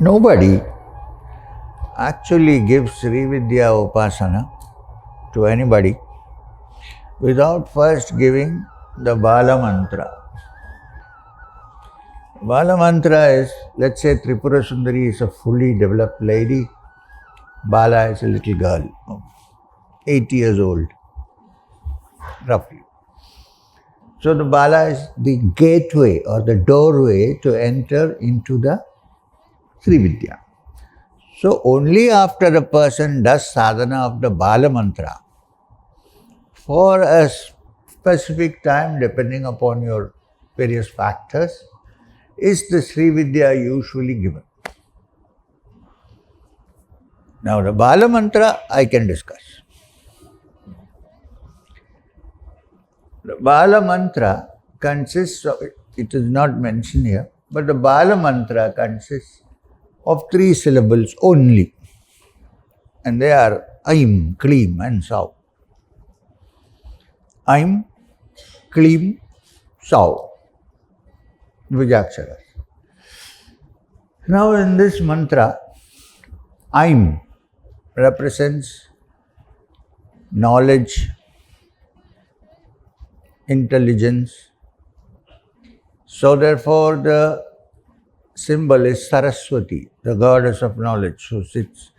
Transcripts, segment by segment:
Nobody actually gives Sri Vidya Upasana to anybody without first giving the Bala Mantra. Bala Mantra is, let's say Tripurasundari is a fully developed lady, Bala is a little girl, 8 years old, roughly. So the Bala is the gateway or the doorway to enter into the Sri Vidya. So only after a person does sadhana of the Bala Mantra for a specific time, depending upon your various factors, is the Sri Vidya usually given. Now the Bala Mantra I can discuss. The Bala Mantra consists of, it is not mentioned here, but the Bala Mantra consists of 3 syllables only. And they are Aim, Kleem and Sauh. Aim, Kleem, Sauh. Beejakshara. Now in this mantra, Aim represents knowledge, intelligence. So therefore the symbol is Saraswati, the goddess of knowledge, who sits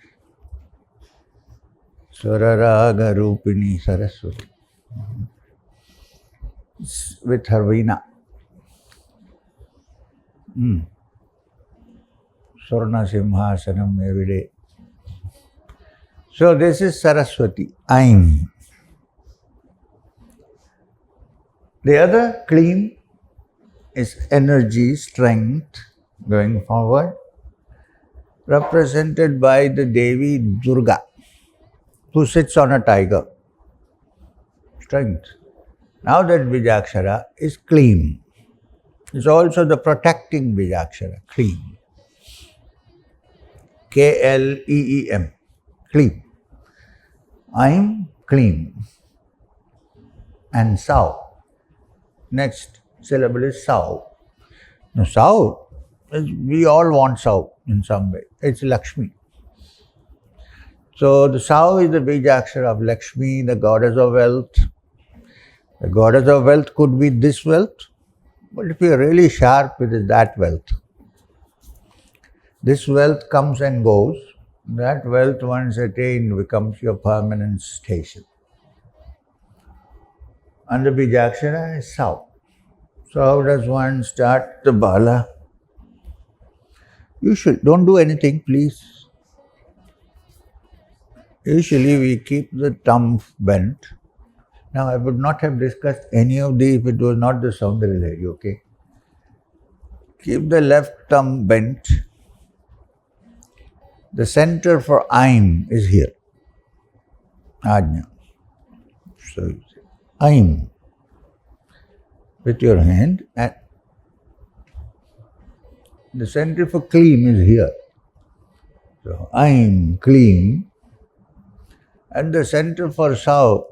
Swararaga Rupini Saraswati with her veena. Swarna Simhasanam every day. So this is Saraswati, Aim. The other Kleem is energy, strength going forward, represented by the Devi Durga, who sits on a tiger. Strength. Now that Beejakshara is Kleem. It's also the protecting Beejakshara, Kleem. K-L-E-E-M, Kleem. Aim, Kleem. And Sauh. Next syllable is Sauh. Now Sauh, we all want Sauh in some way. It's Lakshmi. So the Sauh is the Beejakshara of Lakshmi, the goddess of wealth. The goddess of wealth could be this wealth, but if you're really sharp, it is that wealth. This wealth comes and goes. That wealth once attained becomes your permanent station. And the Beejakshara is Sauh. So how does one start the Bala? Don't do anything, please. Usually we keep the thumb bent. Now I would not have discussed any of these if it was not the Saundarya lady, okay? Keep the left thumb bent. The center for Aim is here. Ajna. So you say Aim with your hand, and the center for Kleem is here. So Aim, Kleem, and the center for Sauh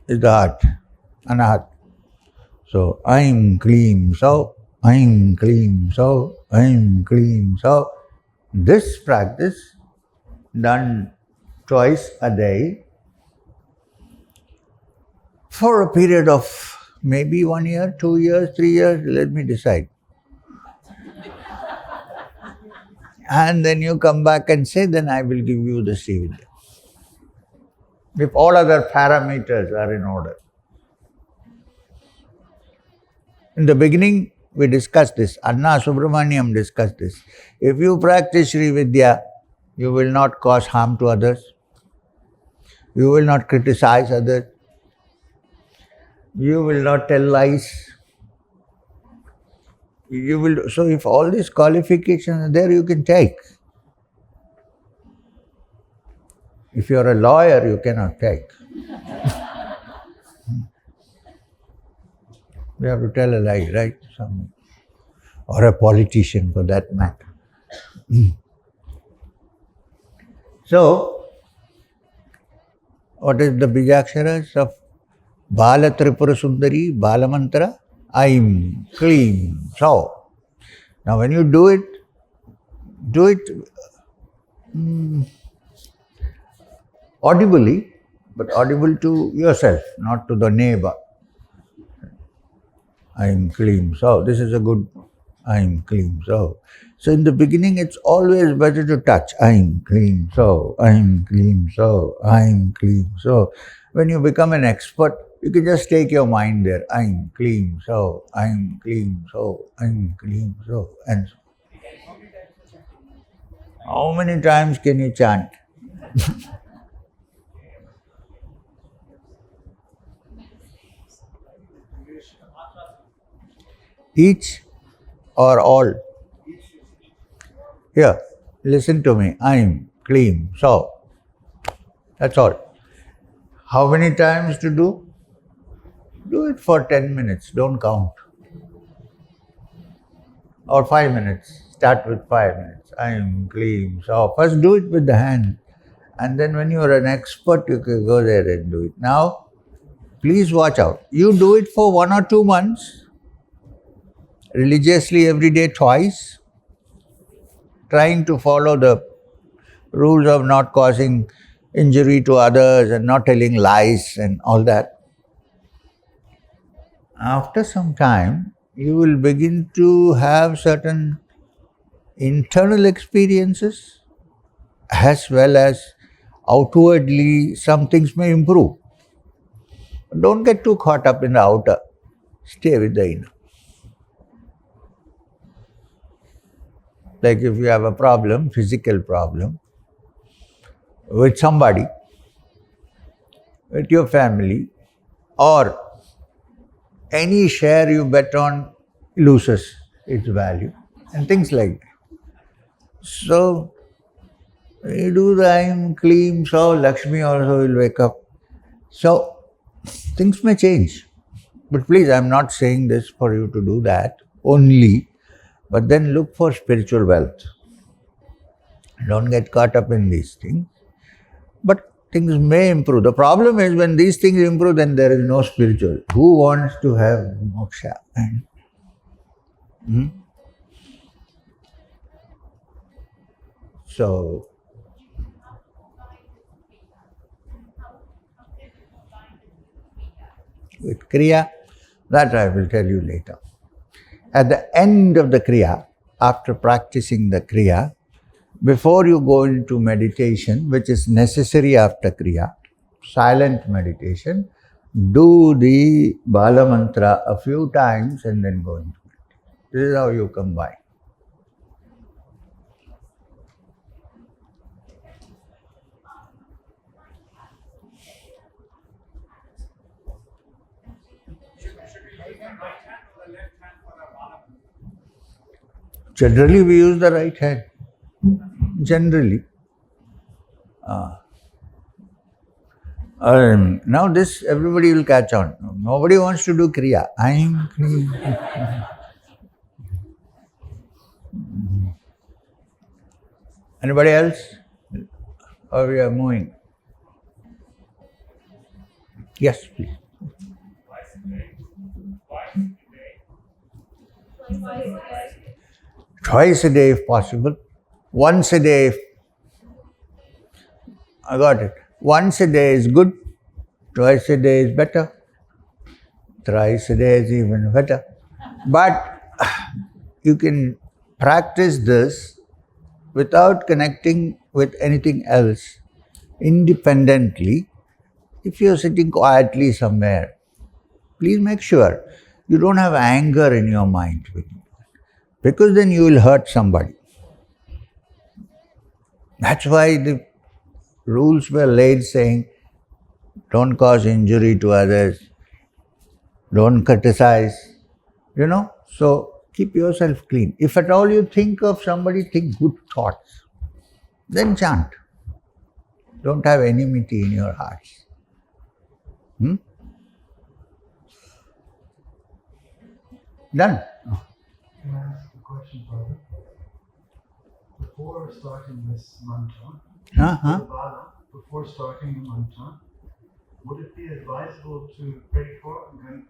is the heart, Anahat. So Aim, Kleem, Sauh, Aim, Kleem, Sauh, Aim, Kleem, Sauh. This practice done twice a day for a period of maybe 1 year, 2 years, 3 years, let me decide. And then you come back and say, then I will give you the Sri Vidya. If all other parameters are in order. In the beginning, we discussed this. Anna Subramaniam discussed this. If you practice Sri Vidya, you will not cause harm to others. You will not criticize others. You will not tell lies. So if all these qualifications are there, you can take. If you are a lawyer, you cannot take. You have to tell a lie, right? Or a politician for that matter. So, what is the Beejaksharas of Bala Tripurasundari, Bala Mantra? Aim, Kleem, Sauh. Now when you do it, Do it audibly, but audible to yourself, not to the neighbor. I am Kleem. So this is a good I am Kleem. So in the beginning it's always better to touch. I am Kleem. I am Kleem. I am Kleem. So when you become an expert, you can just take your mind there. I am Kleem. I am Kleem. I am Kleem. And so. How many times can you chant? Each or all? Here, listen to me. I am Kleem. That's all. How many times to do? Do it for 10 minutes. Don't count. Or 5 minutes. Start with 5 minutes. I am Kleem. First do it with the hand. And then when you are an expert, you can go there and do it. Now, please watch out. You do it for 1 or 2 months. Religiously every day twice. Trying to follow the rules of not causing injury to others and not telling lies and all that. After some time, you will begin to have certain internal experiences as well as outwardly some things may improve. Don't get too caught up in the outer. Stay with the inner. Like if you have a problem, physical problem, with somebody, with your family, or any share you bet on loses its value, and things like that. So, you do the I am Kleem, so Lakshmi also will wake up. So, things may change. But please, I am not saying this for you to do that only, but then look for spiritual wealth. Don't get caught up in these things. But things may improve. The problem is when these things improve, then there is no spiritual. Who wants to have moksha? So, with Kriya, that I will tell you later. At the end of the Kriya, after practicing the Kriya, before you go into meditation, which is necessary after Kriya, silent meditation, do the Bala Mantra a few times and then go into meditation. This is how you combine. Generally, we use the right hand. Generally. Now this everybody will catch on. Nobody wants to do Kriya. I am Kriya. Anybody else? Or we are moving? Yes, please. Twice a day if possible. Once a day if I got it. Once a day is good. Twice a day is better. Thrice a day is even better. But you can practice this without connecting with anything else, independently. If you're sitting quietly somewhere, please make sure you don't have anger in your mind, because then you will hurt somebody. That's why the rules were laid saying, don't cause injury to others, don't criticize, So keep yourself clean. If at all you think of somebody, think good thoughts. Then chant. Don't have enmity in your hearts. Done. Can I ask a question, Father? Before starting this mantra, before starting the mantra, would it be advisable to pray for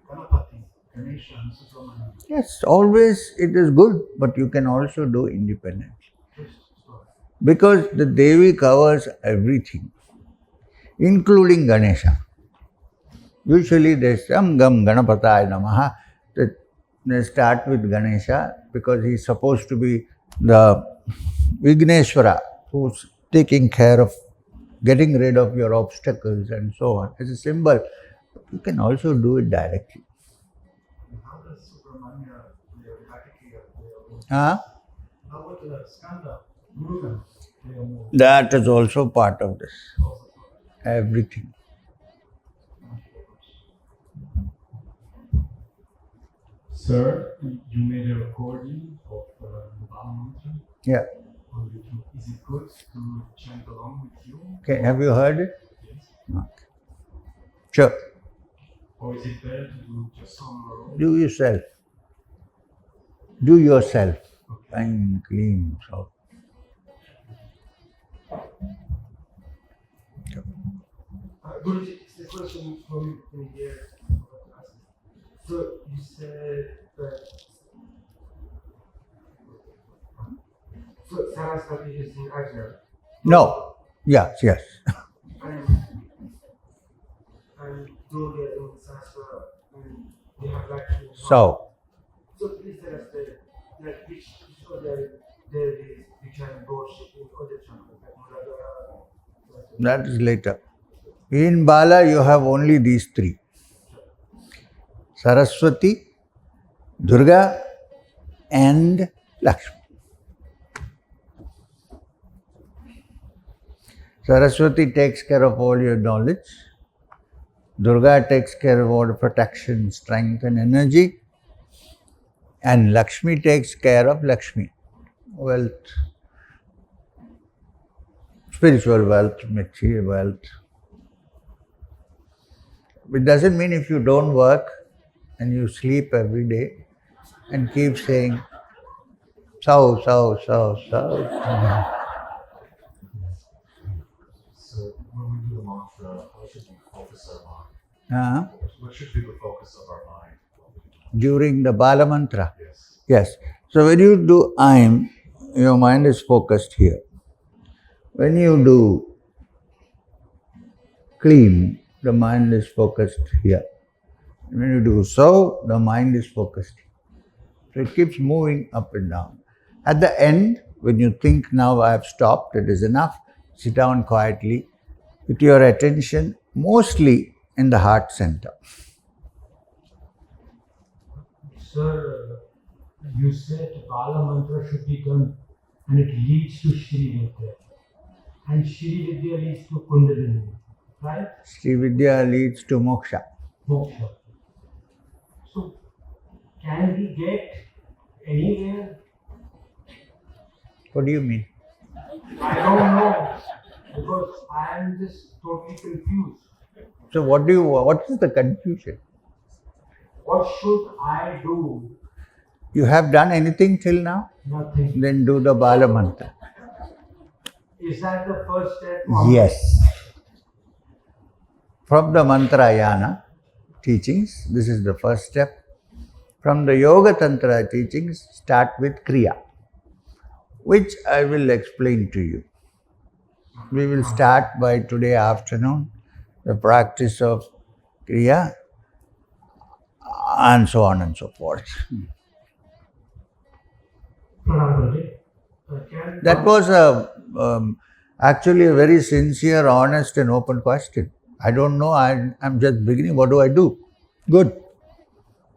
Ganapati, Ganesha, and Subramanian? Yes, always it is good, but you can also do independently. Just Because the Devi covers everything, including Ganesha. Usually there's some Gam Ganapataya Namaha. They start with Ganesha because he's supposed to be the Vigneshwara who's taking care of getting rid of your obstacles and so on. As a symbol, you can also do it directly. How does Subramanya play a Kartikeya play a role? Huh? How about the Skanda, Murugan play a role? That is also part of this. Everything. Sir, you made a recording of the Bala mantra Yeah. on YouTube. Is it good to chant along with you? Okay. Have you heard it? Yes. Okay. Sure. Or is it better to do just on your own? Do yourself. Do yourself. And clean. So. Guruji, it's the question from here. So you said that so Saraswati is in Ajna. No. Yes. Yes. And Durga in Saraswati, and they have Lakshmi. So. So please tell us that which other deities we can worship in other temples, like Mudras. That is later. In Bala, you have only these three: Saraswati, Durga, and Lakshmi. Saraswati takes care of all your knowledge. Durga takes care of all the protection, strength, and energy. And Lakshmi takes care of Lakshmi, wealth, spiritual wealth, material wealth. It doesn't mean if you don't work and you sleep every day and keep saying, Sauh, Sauh, Sauh, Sauh. So when we do the mantra, how should we focus our mind? What should be the focus of our mind? During the Bala mantra. Yes. Yes. So when you do Aim, your mind is focused here. When you do Kleem, the mind is focused here. When you do Sauh, the mind is focused here. So it keeps moving up and down. At the end, when you think, now I have stopped, it is enough, sit down quietly with your attention mostly in the heart center. Sir, you said Bala mantra should be done and it leads to Sri Vidya. And Sri Vidya leads to Kundalini, right? Sri Vidya leads to moksha. Moksha. So, can we get anywhere? What do you mean? I don't know, because I am just totally confused. So what is the confusion? What should I do? You have done anything till now? Nothing. Then do the Bala mantra. Is that the first step? Yes. From the Mantrayana teachings, this is the first step. From the Yoga Tantra teachings, start with Kriya, which I will explain to you. We will start by today afternoon, the practice of Kriya, and so on and so forth. That was actually a very sincere, honest and open question. I don't know, I'm just beginning, what do I do? Good.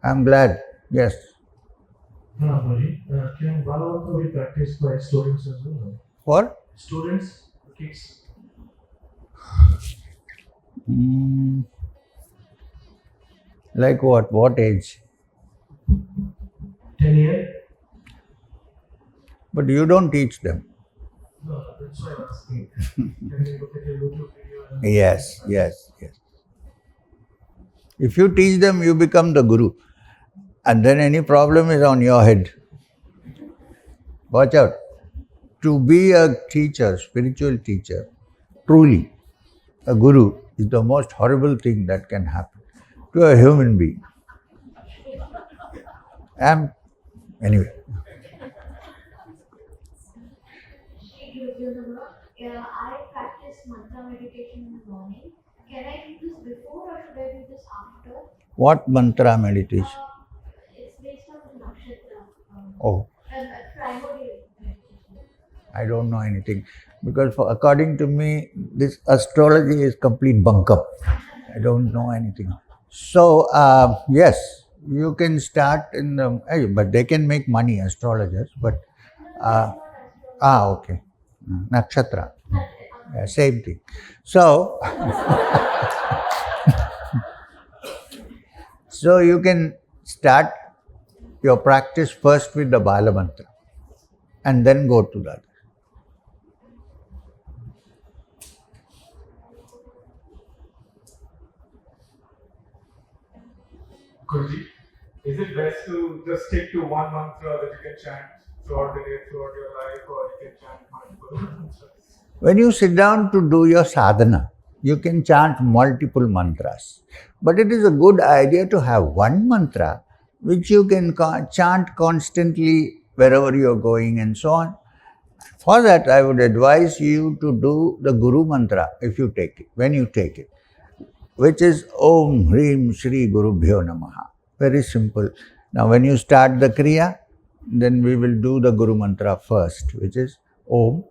I'm glad, yes. Can Bala mantra be practiced by students as well? For? Students, kids. Like what? What age? 10 years? But you don't teach them. No, that's why I'm asking. Can they look at your YouTube video? And Yes. If you teach them, you become the guru. And then any problem is on your head. Watch out. To be a teacher, spiritual teacher, truly, a guru is the most horrible thing that can happen to a human being. Anyway. Yeah, I practice mantra meditation in the morning. Can I do this before or should I do this after? What mantra meditation? It's based on the nakshatra. Oh, Primordial meditation. I don't know anything. Because according to me, this astrology is complete bunk up. I don't know anything. So, yes, you can start in the, but they can make money, astrologers, but, okay. Nakshatra. Yeah, same thing. So, so you can start your practice first with the Bala mantra and then go to the other. Guruji, is it best to just stick to one mantra that you can chant throughout the day, throughout your life, or you can chant multiple mantras? When you sit down to do your sadhana, you can chant multiple mantras. But it is a good idea to have one mantra which you can chant constantly wherever you are going and so on. For that, I would advise you to do the Guru mantra if you take it, when you take it, which is Om Hrim Shri Gurubhyo Namaha. Very simple. Now, when you start the Kriya, then we will do the Guru mantra first, which is Om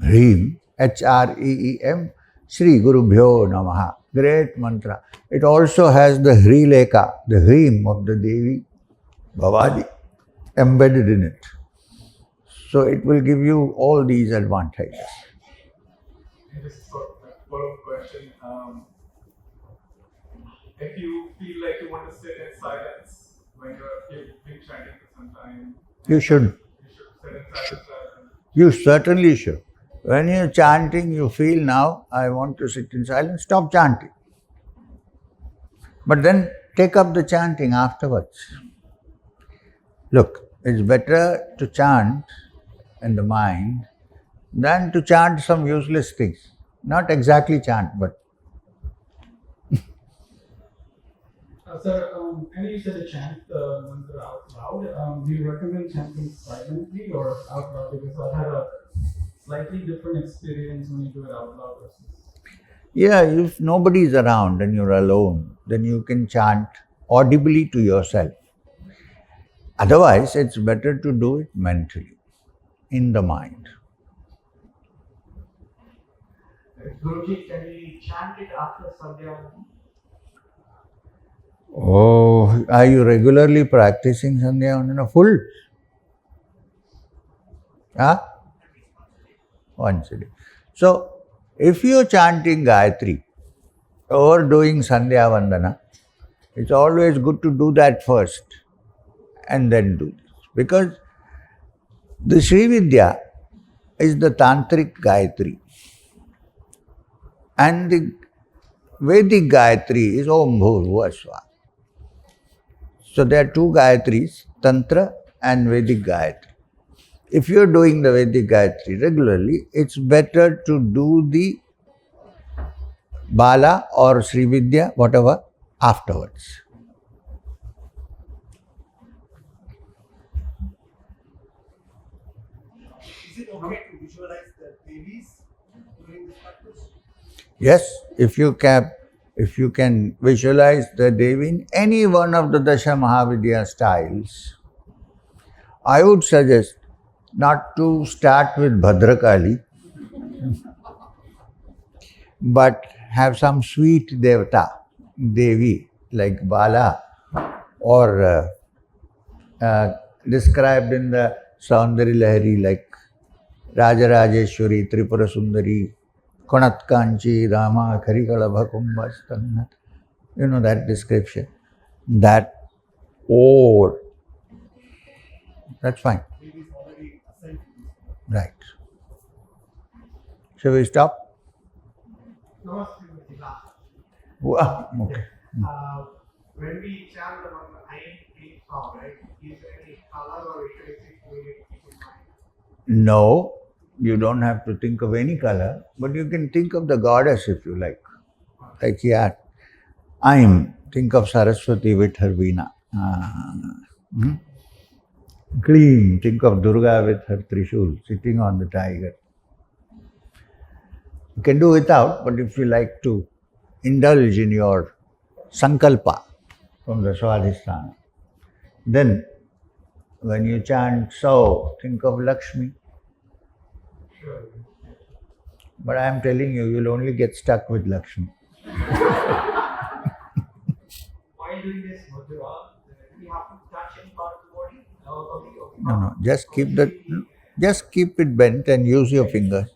Hrim, H-R-E-E-M, Shri Gurubhyo Namaha. Great mantra. It also has the Hrileka, the Hrim of the Devi Bhavadi, embedded in it. So it will give you all these advantages. And just a follow-up question. If you feel like you want to sit in silence when you've been chanting for some time, You should. you should sit in silence rather than. You certainly should. When you're chanting, you feel now, I want to sit in silence, stop chanting. But then take up the chanting afterwards. Look, it's better to chant in the mind than to chant some useless things. Not exactly chant, but Sir, I know you said to chant the mantra out loud. Do you recommend chanting silently or out loud? Because I've had a slightly different experience when you do it out loud versus. yeah, if nobody is around and you're alone, then you can chant audibly to yourself. Otherwise, it's better to do it mentally, in the mind. Guruji, can we chant it after Sandhya? Oh, are you regularly practicing Sandhya Vandana full? Huh? Once a day. So, if you're chanting Gayatri or doing Sandhya Vandana, it's always good to do that first and then do this. Because the Sri Vidya is the Tantric Gayatri. And the Vedic Gayatri is Om Bhurbhuva Swaha. So there are two Gayatris, Tantra and Vedic Gayatri. If you're doing the Vedic Gayatri regularly, it's better to do the Bala or Sri Vidya, whatever, afterwards. Is it okay to visualize the babies during this practice? Yes, if you can visualize the Devi in any one of the Dasha Mahavidya styles, I would suggest not to start with Bhadrakali, but have some sweet Devata, Devi, like Bala, or described in the Saundarya Lahari like Rajarajeshwari, Tripurasundari, Konatkanchi, Rama, Kharikala Bhakumbhastanat. You know that description. That, or, that's fine. Babies already assigned to this. Right. Shall we stop? Namaste, Guruji. Okay. When we chant the mantra, I am Kleem Sauh, right? Is there any color or ritualistic way to keep in mind? No, you don't have to think of any color, but you can think of the goddess if you like. Like, yeah, think of Saraswati with her veena. Kleem, think of Durga with her Trishul sitting on the tiger. can do without, but if you like to indulge in your sankalpa from the Swadhisthana, then when you chant Sauh, think of Lakshmi. Sure. But I am telling you, you'll only get stuck with Lakshmi. While doing this mudra, do we have to touch any part of the body? No, just keep it bent and use your fingers.